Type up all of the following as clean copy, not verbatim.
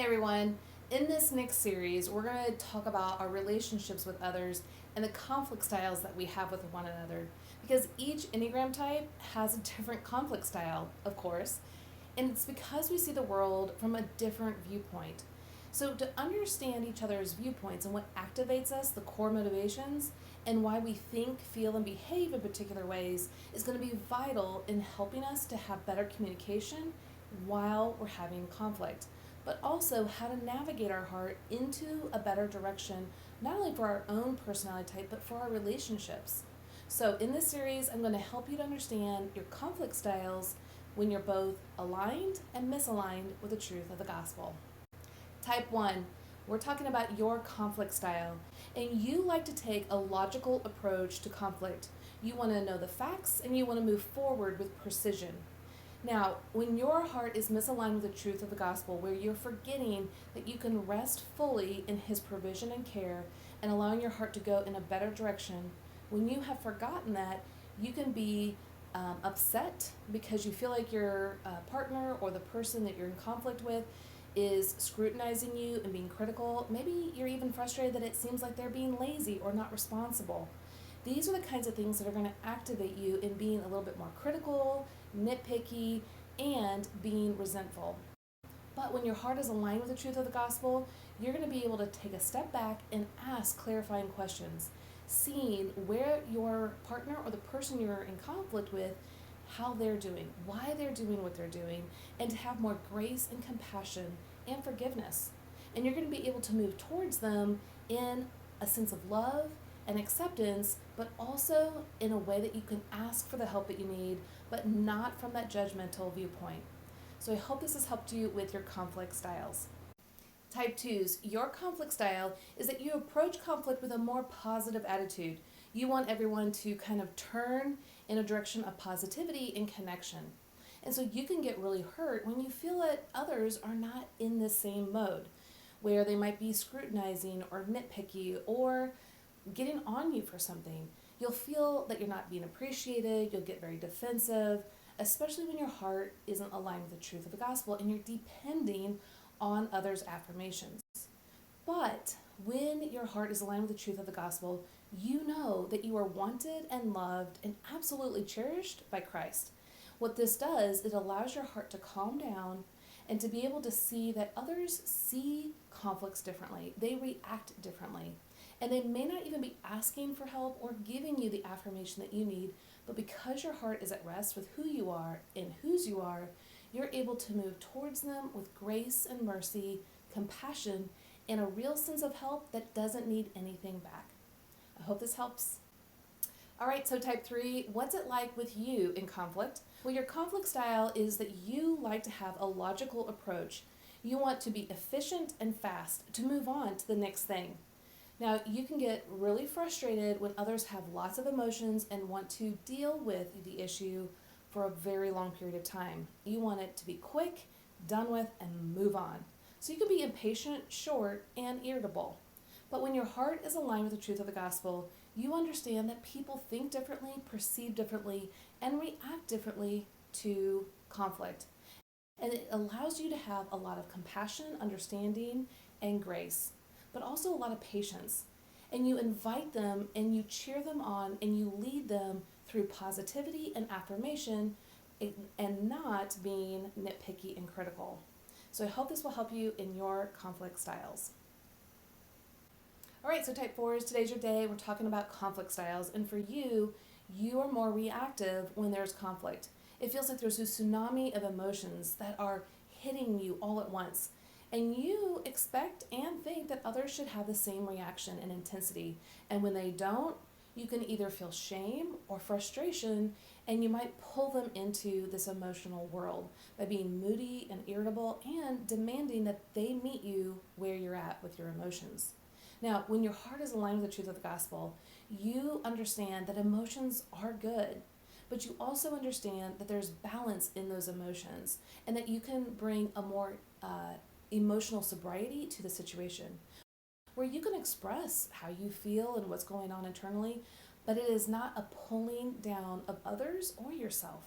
everyone. In this next series, we're going to talk about our relationships with others and the conflict styles that we have with one another. Because each Enneagram type has a different conflict style, of course, and it's because we see the world from a different viewpoint. So, to understand each other's viewpoints and what activates us, the core motivations, and why we think, feel, and behave in particular ways is going to be vital in helping us to have better communication while we're having conflict, but also how to navigate our heart into a better direction, not only for our own personality type, but for our relationships. So, in this series, I'm going to help you to understand your conflict styles when you're both aligned and misaligned with the truth of the gospel. Type 1, we're talking about your conflict style, and you like to take a logical approach to conflict. You want to know the facts and you want to move forward with precision. Now, when your heart is misaligned with the truth of the gospel, where you're forgetting that you can rest fully in His provision and care and allowing your heart to go in a better direction, when you have forgotten that, you can be upset because you feel like your partner or the person that you're in conflict with is scrutinizing you and being critical. Maybe you're even frustrated that it seems like they're being lazy or not responsible. These are the kinds of things that are going to activate you in being a little bit more critical, nitpicky, and being resentful. But when your heart is aligned with the truth of the gospel, you're going to be able to take a step back and ask clarifying questions, seeing where your partner or the person you're in conflict with, how they're doing, why they're doing what they're doing, and to have more grace and compassion and forgiveness. And you're going to be able to move towards them in a sense of love and acceptance, but also in a way that you can ask for the help that you need, but not from that judgmental viewpoint. So I hope this has helped you with your conflict styles. Type 2s, your conflict style is that you approach conflict with a more positive attitude. You want everyone to kind of turn in a direction of positivity and connection. And so you can get really hurt when you feel that others are not in the same mode, where they might be scrutinizing or nitpicky or getting on you for something. You'll feel that you're not being appreciated, you'll get very defensive, especially when your heart isn't aligned with the truth of the gospel and you're depending on others' affirmations. But when your heart is aligned with the truth of the gospel, you know that you are wanted and loved and absolutely cherished by Christ. What this does, it allows your heart to calm down and to be able to see that others see conflicts differently. They react differently. And they may not even be asking for help or giving you the affirmation that you need, but because your heart is at rest with who you are and whose you are, you're able to move towards them with grace and mercy, compassion, and a real sense of help that doesn't need anything back. I hope this helps. All right, so type 3, what's it like with you in conflict? Well, your conflict style is that you like to have a logical approach. You want to be efficient and fast to move on to the next thing. Now, you can get really frustrated when others have lots of emotions and want to deal with the issue for a very long period of time. You want it to be quick, done with, and move on. So you can be impatient, short, and irritable. But when your heart is aligned with the truth of the gospel, you understand that people think differently, perceive differently, and react differently to conflict. And it allows you to have a lot of compassion, understanding, and grace, but also a lot of patience. And you invite them and you cheer them on and you lead them through positivity and affirmation and not being nitpicky and critical. So I hope this will help you in your conflict styles. All right, so type 4s, today's your day. We're talking about conflict styles. And for you, you are more reactive when there's conflict. It feels like there's a tsunami of emotions that are hitting you all at once. And you expect and think that others should have the same reaction and intensity. And when they don't, you can either feel shame or frustration, and you might pull them into this emotional world by being moody and irritable and demanding that they meet you where you're at with your emotions. Now, when your heart is aligned with the truth of the gospel, you understand that emotions are good, but you also understand that there's balance in those emotions and that you can bring a more emotional sobriety to the situation, where you can express how you feel and what's going on internally, but it is not a pulling down of others or yourself.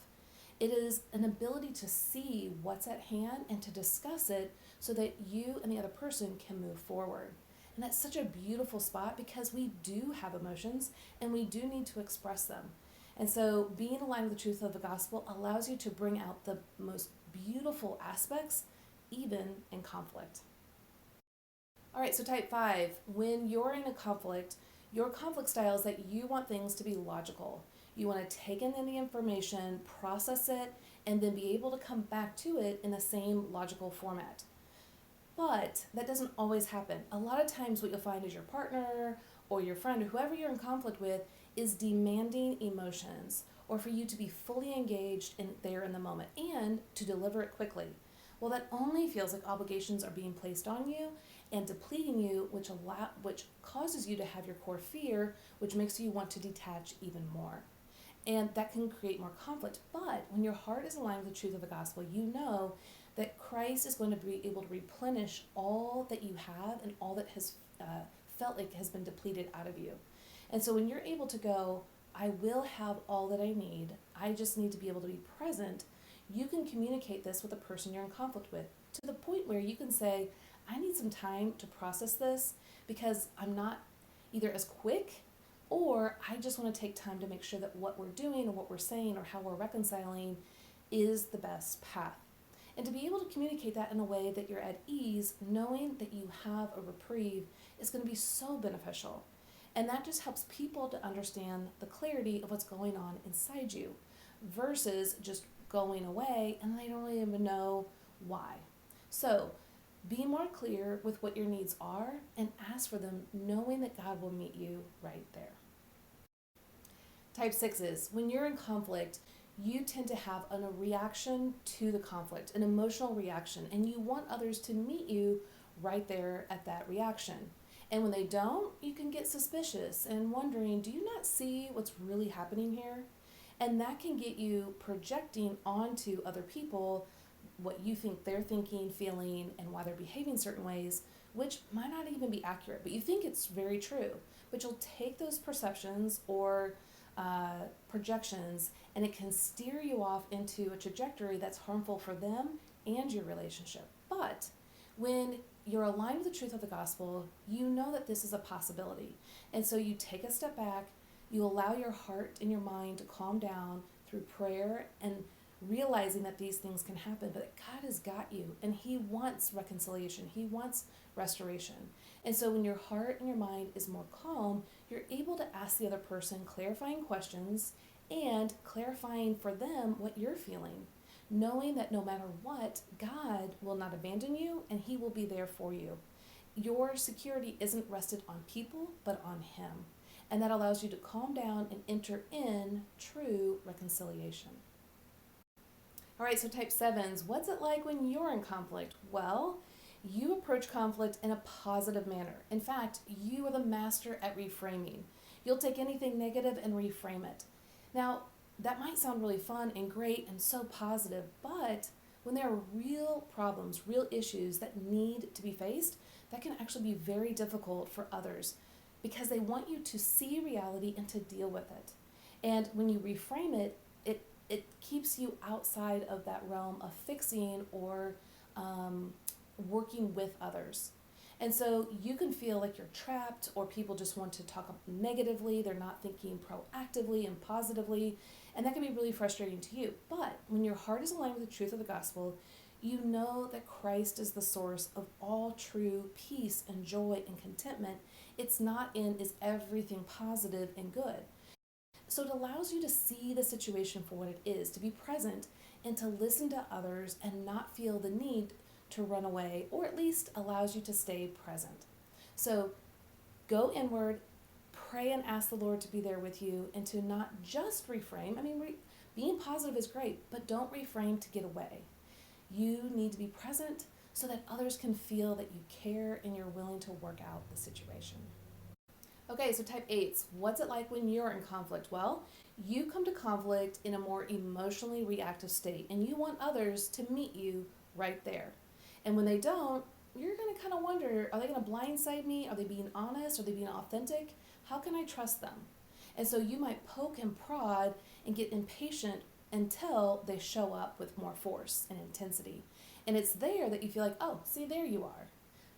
It is an ability to see what's at hand and to discuss it so that you and the other person can move forward. And that's such a beautiful spot because we do have emotions and we do need to express them. And so being aligned with the truth of the gospel allows you to bring out the most beautiful aspects, even in conflict. All right, so type 5, when you're in a conflict, your conflict style is that you want things to be logical. You want to take in the information, process it, and then be able to come back to it in the same logical format. But that doesn't always happen. A lot of times what you'll find is your partner or your friend or whoever you're in conflict with is demanding emotions or for you to be fully engaged there in the moment and to deliver it quickly. Well, that only feels like obligations are being placed on you and depleting you, which causes you to have your core fear, which makes you want to detach even more. And that can create more conflict. But when your heart is aligned with the truth of the gospel, you know that Christ is going to be able to replenish all that you have and all that has felt like has been depleted out of you. And so when you're able to go, I will have all that I need, I just need to be able to be present, you can communicate this with the person you're in conflict with to the point where you can say, I need some time to process this because I'm not either as quick or I just want to take time to make sure that what we're doing or what we're saying or how we're reconciling is the best path. And to be able to communicate that in a way that you're at ease, knowing that you have a reprieve is going to be so beneficial. And that just helps people to understand the clarity of what's going on inside you versus just going away and they don't really even know why. So be more clear with what your needs are and ask for them, knowing that God will meet you right there. Type 6 is when you're in conflict, you tend to have a reaction to the conflict, an emotional reaction, and you want others to meet you right there at that reaction. And when they don't, you can get suspicious and wondering, do you not see what's really happening here? And that can get you projecting onto other people what you think they're thinking, feeling, and why they're behaving certain ways, which might not even be accurate, but you think it's very true. But you'll take those perceptions or projections and it can steer you off into a trajectory that's harmful for them and your relationship. But when you're aligned with the truth of the gospel, you know that this is a possibility. And so you take a step back, you allow your heart and your mind to calm down through prayer and realizing that these things can happen, but God has got you and He wants reconciliation. He wants restoration. And so when your heart and your mind is more calm, you're able to ask the other person clarifying questions and clarifying for them what you're feeling, knowing that no matter what, God will not abandon you and He will be there for you. Your security isn't rested on people, but on Him. And that allows you to calm down and enter in true reconciliation. All right, so type 7s, what's it like when you're in conflict? Well, you approach conflict in a positive manner. In fact, you are the master at reframing. You'll take anything negative and reframe it. Now, that might sound really fun and great and so positive, but when there are real problems, real issues that need to be faced, that can actually be very difficult for others because they want you to see reality and to deal with it. And when you reframe it, it keeps you outside of that realm of fixing or working with others. And so you can feel like you're trapped or people just want to talk negatively. They're not thinking proactively and positively. And that can be really frustrating to you. But when your heart is aligned with the truth of the gospel, you know that Christ is the source of all true peace and joy and contentment. It's not is everything positive and good. So it allows you to see the situation for what it is, to be present and to listen to others and not feel the need to run away, or at least allows you to stay present. So go inward, pray and ask the Lord to be there with you and to not just reframe. Being positive is great, but don't reframe to get away. You need to be present so that others can feel that you care and you're willing to work out the situation. Okay, so type 8s, what's it like when you're in conflict? Well, you come to conflict in a more emotionally reactive state and you want others to meet you right there. And when they don't, you're going to kind of wonder, are they going to blindside me? Are they being honest? Are they being authentic? How can I trust them? And so you might poke and prod and get impatient until they show up with more force and intensity. And it's there that you feel like, oh, see, there you are.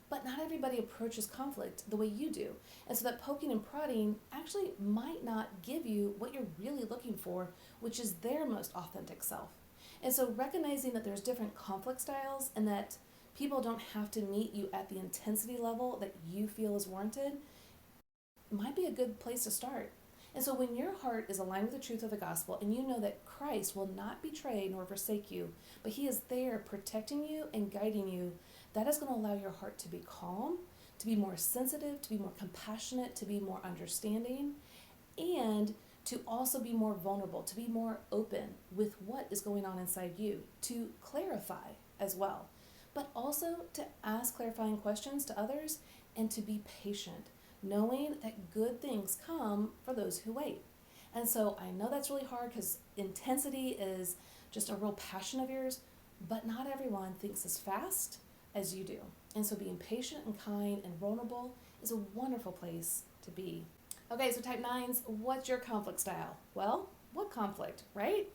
But not everybody approaches conflict the way you do. And so that poking and prodding actually might not give you what you're really looking for, which is their most authentic self. And so recognizing that there's different conflict styles and that people don't have to meet you at the intensity level that you feel is warranted might be a good place to start. And so when your heart is aligned with the truth of the gospel and you know that Christ will not betray nor forsake you, but he is there protecting you and guiding you, that is going to allow your heart to be calm, to be more sensitive, to be more compassionate, to be more understanding, and to also be more vulnerable, to be more open with what is going on inside you, to clarify as well, but also to ask clarifying questions to others and to be patient, knowing that good things come for those who wait. And so I know that's really hard because intensity is just a real passion of yours, but not everyone thinks as fast as you do. And so being patient and kind and vulnerable is a wonderful place to be. Okay, so type 9s, what's your conflict style? Well, what conflict, right?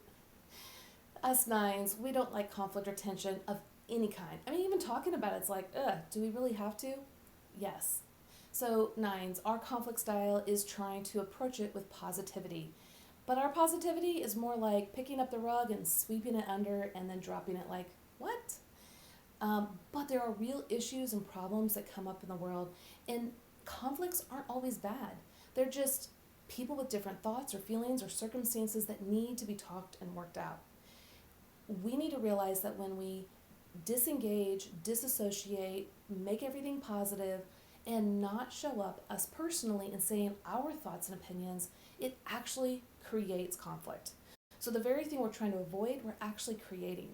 Us 9s, we don't like conflict or tension of any kind. I mean, even talking about it's like, do we really have to? Yes. So 9s, our conflict style is trying to approach it with positivity. But our positivity is more like picking up the rug and sweeping it under and then dropping it like, what? But there are real issues and problems that come up in the world, and conflicts aren't always bad. They're just people with different thoughts or feelings or circumstances that need to be talked and worked out. We need to realize that when we disengage, disassociate, make everything positive, and not show up us personally and saying our thoughts and opinions, it actually creates conflict. So the very thing we're trying to avoid, we're actually creating.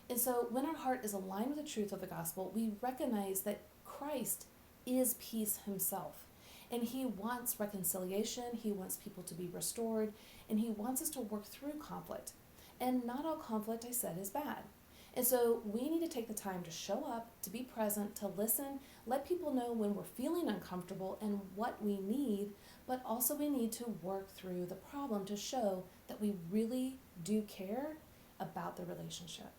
And so when our heart is aligned with the truth of the gospel, we recognize that Christ is peace himself. And he wants reconciliation, he wants people to be restored, and he wants us to work through conflict. And not all conflict, I said, is bad. And so we need to take the time to show up, to be present, to listen, let people know when we're feeling uncomfortable and what we need, but also we need to work through the problem to show that we really do care about the relationship.